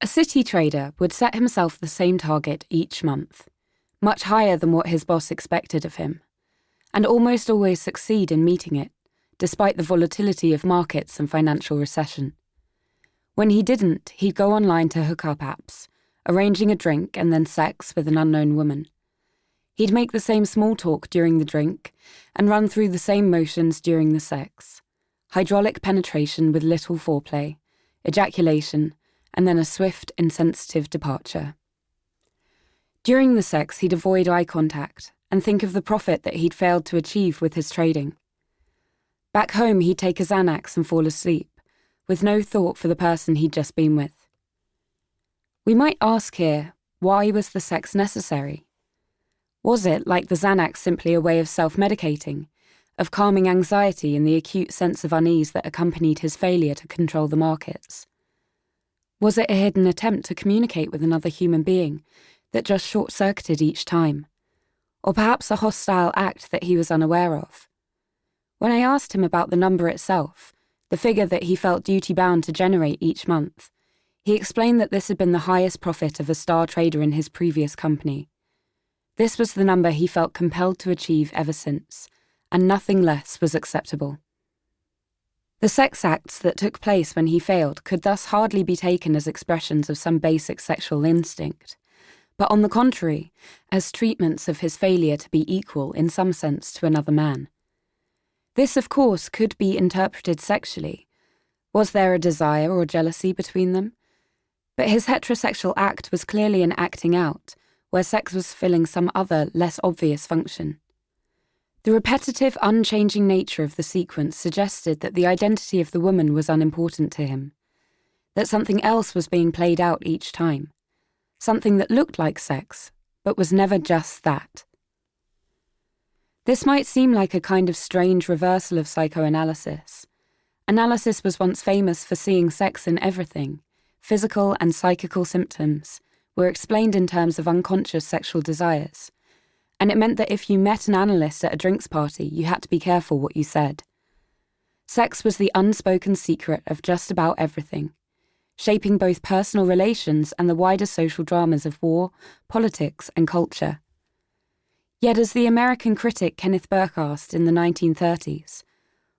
A city trader would set himself the same target each month, much higher than what his boss expected of him, and almost always succeed in meeting it, despite the volatility of markets and financial recession. When he didn't, he'd go online to hookup apps, arranging a drink and then sex with an unknown woman. He'd make the same small talk during the drink and run through the same motions during the sex. Hydraulic penetration with little foreplay, ejaculation, and then a swift, insensitive departure. During the sex, he'd avoid eye contact and think of the profit that he'd failed to achieve with his trading. Back home, he'd take a Xanax and fall asleep, with no thought for the person he'd just been with. We might ask here, why was the sex necessary? Was it, like the Xanax, simply a way of self-medicating, of calming anxiety and the acute sense of unease that accompanied his failure to control the markets? Was it a hidden attempt to communicate with another human being that just short-circuited each time? Or perhaps a hostile act that he was unaware of? When I asked him about the number itself, the figure that he felt duty-bound to generate each month, he explained that this had been the highest profit of a star trader in his previous company. This was the number he felt compelled to achieve ever since, and nothing less was acceptable. The sex acts that took place when he failed could thus hardly be taken as expressions of some basic sexual instinct, but on the contrary, as treatments of his failure to be equal in some sense to another man. This, of course, could be interpreted sexually. Was there a desire or jealousy between them? But his heterosexual act was clearly an acting out, where sex was filling some other, less obvious function. The repetitive, unchanging nature of the sequence suggested that the identity of the woman was unimportant to him, that something else was being played out each time, something that looked like sex, but was never just that. This might seem like a kind of strange reversal of psychoanalysis. Analysis was once famous for seeing sex in everything. Physical and psychical symptoms were explained in terms of unconscious sexual desires, and it meant that if you met an analyst at a drinks party, you had to be careful what you said. Sex was the unspoken secret of just about everything, shaping both personal relations and the wider social dramas of war, politics, and culture. Yet as the American critic Kenneth Burke asked in the 1930s,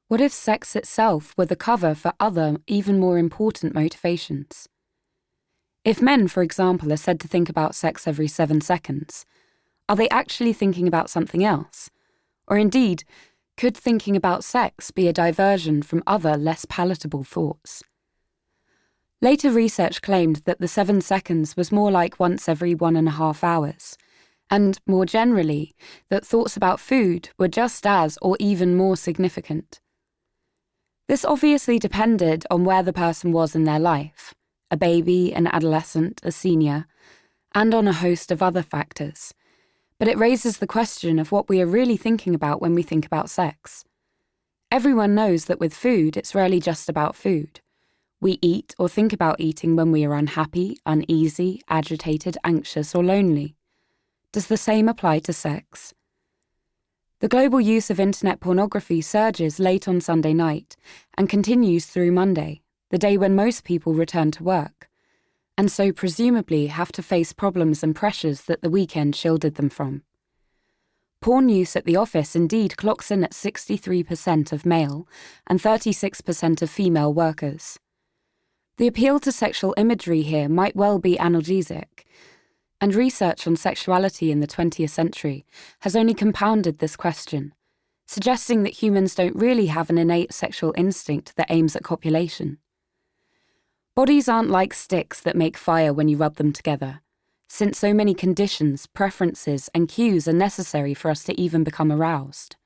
what if sex itself were the cover for other, even more important motivations? If men, for example, are said to think about sex every 7 seconds, are they actually thinking about something else? Or indeed, could thinking about sex be a diversion from other, less palatable thoughts? Later research claimed that the 7 seconds was more like once every 1.5 hours, and, more generally, that thoughts about food were just as or even more significant. This obviously depended on where the person was in their life, a baby, an adolescent, a senior, and on a host of other factors. But it raises the question of what we are really thinking about when we think about sex. Everyone knows that with food, it's rarely just about food. We eat or think about eating when we are unhappy, uneasy, agitated, anxious, or lonely. Does the same apply to sex? The global use of internet pornography surges late on Sunday night and continues through Monday, the day when most people return to work, and so presumably have to face problems and pressures that the weekend shielded them from. Porn use at the office indeed clocks in at 63% of male and 36% of female workers. The appeal to sexual imagery here might well be analgesic, and research on sexuality in the 20th century has only compounded this question, suggesting that humans don't really have an innate sexual instinct that aims at copulation. Bodies aren't like sticks that make fire when you rub them together, since so many conditions, preferences, and cues are necessary for us to even become aroused.